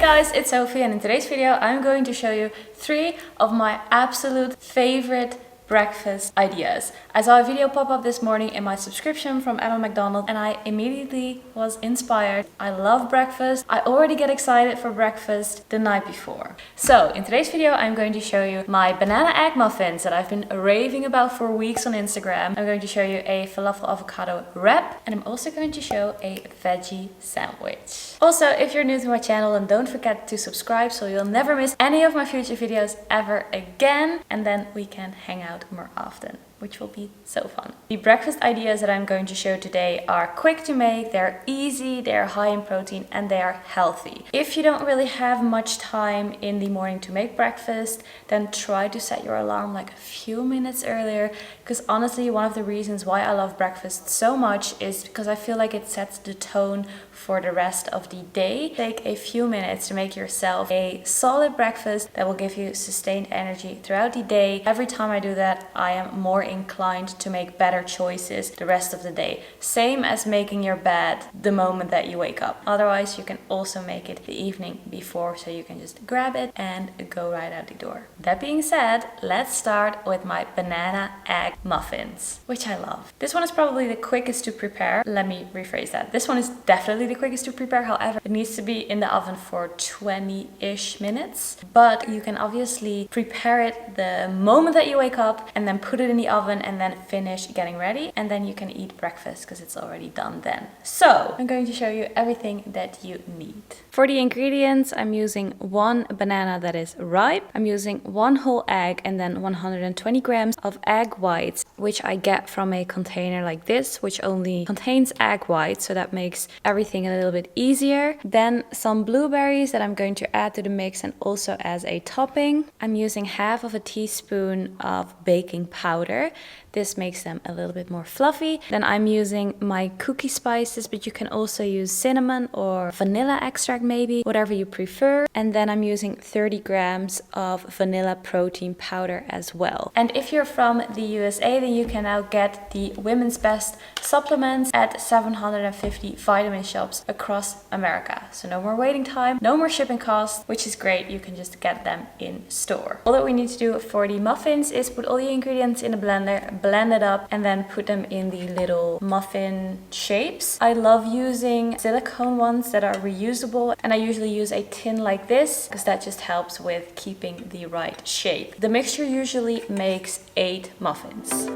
guys, it's Sophie, and in today's video I'm going to show you 3 of my absolute favorite breakfast ideas. I saw a video pop up this morning in my subscription from Emma McDonald and I immediately was inspired. I love breakfast. I already get excited for breakfast the night before. So in today's video I'm going to show you my banana egg muffins that I've been raving about for weeks on Instagram. I'm going to show you a falafel avocado wrap, and I'm also going to show a veggie sandwich. Also, if you're new to my channel, then don't forget to subscribe so you'll never miss any of my future videos ever again, and then we can hang out more often, which will be so fun. The breakfast ideas that I'm going to show today are quick to make, they're easy, they're high in protein, and they are healthy. If you don't really have much time in the morning to make breakfast, then try to set your alarm like a few minutes earlier, because honestly, one of the reasons why I love breakfast so much is because I feel like it sets the tone for the rest of the day. Take a few minutes to make yourself a solid breakfast that will give you sustained energy throughout the day. Every time I do that, I am more inclined to make better choices the rest of the day. Same as making your bed the moment that you wake up. Otherwise, you can also make it the evening before, so you can just grab it and go right out the door. That being said, let's start with my banana egg muffins, which I love. This one is probably the quickest to prepare. Let me rephrase that. This one is definitely the quickest to prepare. However, it needs to be in the oven for 20-ish minutes. But you can obviously prepare it the moment that you wake up and then put it in the oven and then finish getting ready, and then you can eat breakfast because it's already done then. So I'm going to show you everything that you need. For the ingredients, I'm using 1 banana that is ripe. I'm using 1 whole egg and then 120 grams of egg whites, which I get from a container like this, which only contains egg whites, so that makes everything a little bit easier. Then some blueberries that I'm going to add to the mix and also as a topping. I'm using half of a teaspoon of baking powder. This makes them a little bit more fluffy. Then I'm using my cookie spices, but you can also use cinnamon or vanilla extract maybe, whatever you prefer. And then I'm using 30 grams of vanilla protein powder as well. And if you're from the USA, then you can now get the Women's Best supplements at 750 vitamin shops across America. So no more waiting time, no more shipping costs, which is great. You can just get them in store. All that we need to do for the muffins is put all the ingredients in a blender, blend it up, and then put them in the little muffin shapes. I love using silicone ones that are reusable, and I usually use a tin like this because that just helps with keeping the right shape. The mixture usually makes 8 muffins.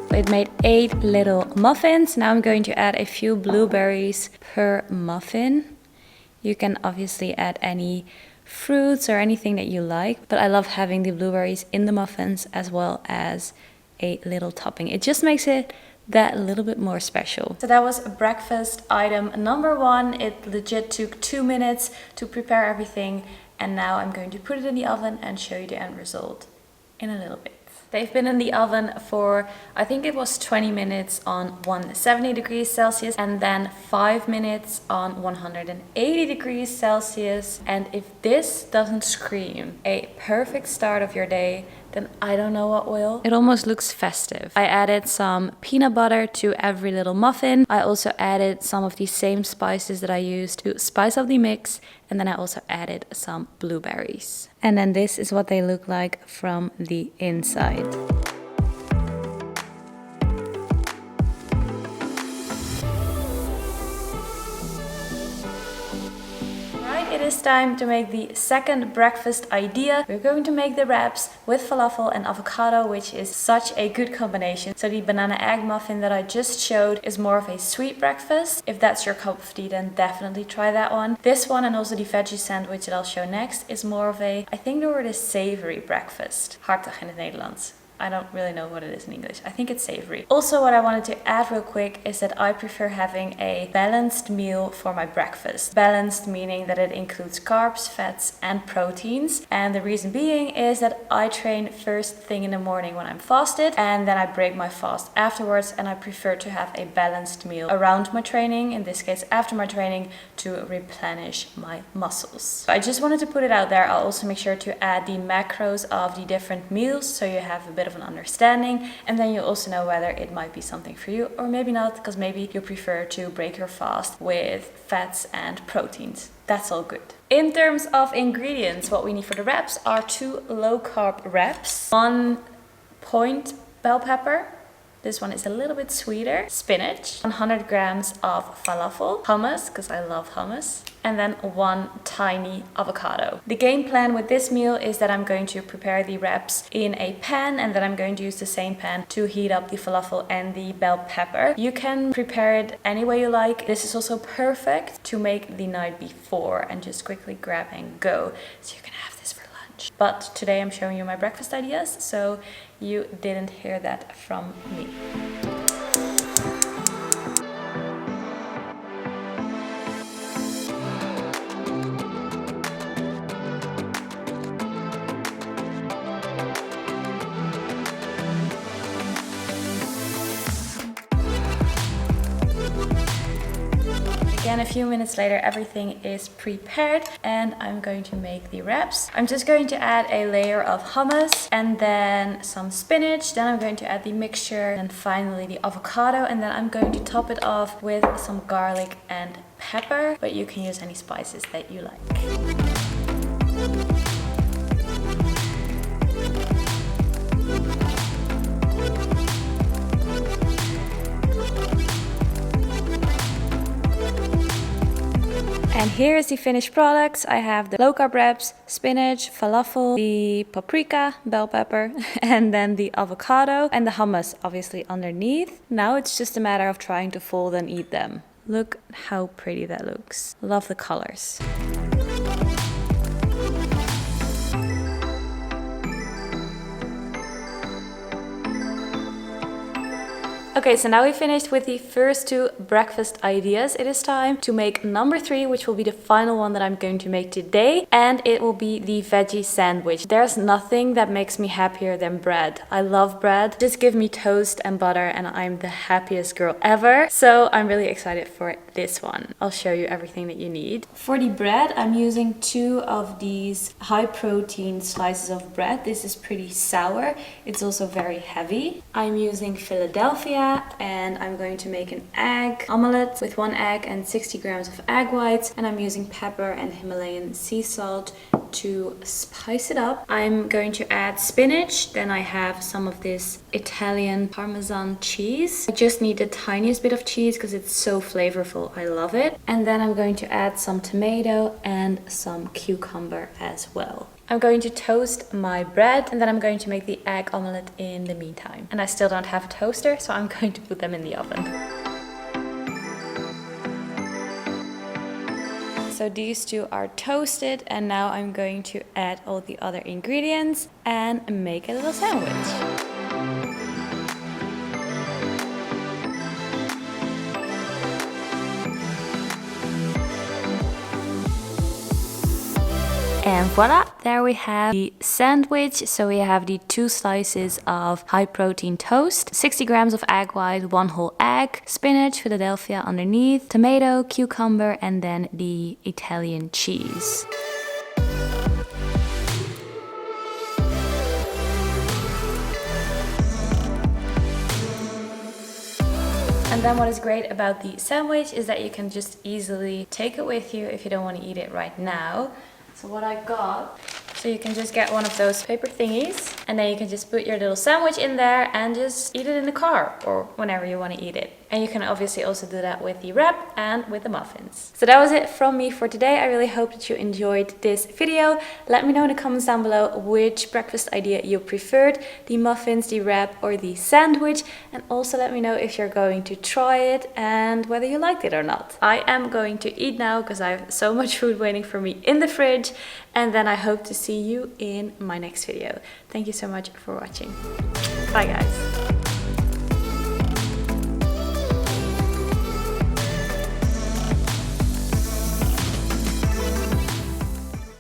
It made 8 little muffins. Now I'm going to add a few blueberries per muffin. You can obviously add any fruits or anything that you like, but I love having the blueberries in the muffins as well as a little topping. It just makes it that little bit more special. So that was breakfast item number 1. It legit took 2 minutes to prepare everything, and now I'm going to put it in the oven and show you the end result in a little bit. They've been in the oven for, I think it was 20 minutes on 170 degrees Celsius and then 5 minutes on 180 degrees Celsius. And if this doesn't scream a perfect start of your day, then I don't know what will. It almost looks festive. I added some peanut butter to every little muffin. I also added some of the same spices that I used to spice up the mix, and then I also added some blueberries. And then this is what they look like from the inside. It is time to make the second breakfast idea. We're going to make the wraps with falafel and avocado, which is such a good combination. So the banana egg muffin that I just showed is more of a sweet breakfast. If that's your cup of tea, then definitely try that one. This one and also the veggie sandwich that I'll show next is more of a, I think the word is savory breakfast. Hartig in het Nederlands. I don't really know what it is in English. I think it's savory. Also, what I wanted to add real quick is that I prefer having a balanced meal for my breakfast. Balanced meaning that it includes carbs, fats, and proteins. And the reason being is that I train first thing in the morning when I'm fasted, and then I break my fast afterwards, and I prefer to have a balanced meal around my training, in this case after my training, to replenish my muscles. I just wanted to put it out there. I'll also make sure to add the macros of the different meals so you have a bit of an understanding, and then you also know whether it might be something for you or maybe not, because maybe you prefer to break your fast with fats and proteins. That's all good. In terms of ingredients, what we need for the wraps are 2 low-carb wraps, 1 point bell pepper. This one is a little bit sweeter. Spinach, 100 grams of falafel, hummus, because I love hummus, and then 1 tiny avocado. The game plan with this meal is that I'm going to prepare the wraps in a pan, and then I'm going to use the same pan to heat up the falafel and the bell pepper. You can prepare it any way you like. This is also perfect to make the night before and just quickly grab and go. So you can have this for lunch. But today I'm showing you my breakfast ideas, so you didn't hear that from me. Again, a few minutes later, everything is prepared and I'm going to make the wraps. I'm just going to add a layer of hummus and then some spinach. Then I'm going to add the mixture and finally the avocado, and then I'm going to top it off with some garlic and pepper, but you can use any spices that you like. And here is the finished products. I have the low carb wraps, spinach, falafel, the paprika, bell pepper, and then the avocado and the hummus obviously underneath. Now it's just a matter of trying to fold and eat them. Look how pretty that looks. Love the colors. Okay, so now we finished with the first 2 breakfast ideas. It is time to make number 3, which will be the final one that I'm going to make today, and it will be the veggie sandwich. There's nothing that makes me happier than bread. I love bread. Just give me toast and butter and I'm the happiest girl ever. So I'm really excited for this one. I'll show you everything that you need. For the bread, I'm using 2 of these high protein slices of bread. This is pretty sour. It's also very heavy. I'm using Philadelphia, and I'm going to make an egg omelette with 1 egg and 60 grams of egg whites, and I'm using pepper and Himalayan sea salt to spice it up. I'm going to add spinach, then I have some of this Italian Parmesan cheese. I just need the tiniest bit of cheese because it's so flavorful. I love it. And then I'm going to add some tomato and some cucumber as well. I'm going to toast my bread and then I'm going to make the egg omelette in the meantime. And I still don't have a toaster, so I'm going to put them in the oven. So these 2 are toasted, and now I'm going to add all the other ingredients and make a little sandwich. And voila, there we have the sandwich. So we have the 2 slices of high protein toast, 60 grams of egg white, 1 whole egg, spinach, Philadelphia underneath, tomato, cucumber, and then the Italian cheese. And then what is great about the sandwich is that you can just easily take it with you if you don't want to eat it right now. So what I got, so you can just get one of those paper thingies and then you can just put your little sandwich in there and just eat it in the car or whenever you want to eat it. And you can obviously also do that with the wrap and with the muffins. So that was it from me for today. I really hope that you enjoyed this video. Let me know in the comments down below which breakfast idea you preferred, the muffins, the wrap, or the sandwich. And also let me know if you're going to try it and whether you liked it or not. I am going to eat now because I have so much food waiting for me in the fridge. And then I hope to see you in my next video. Thank you so much for watching. Bye guys.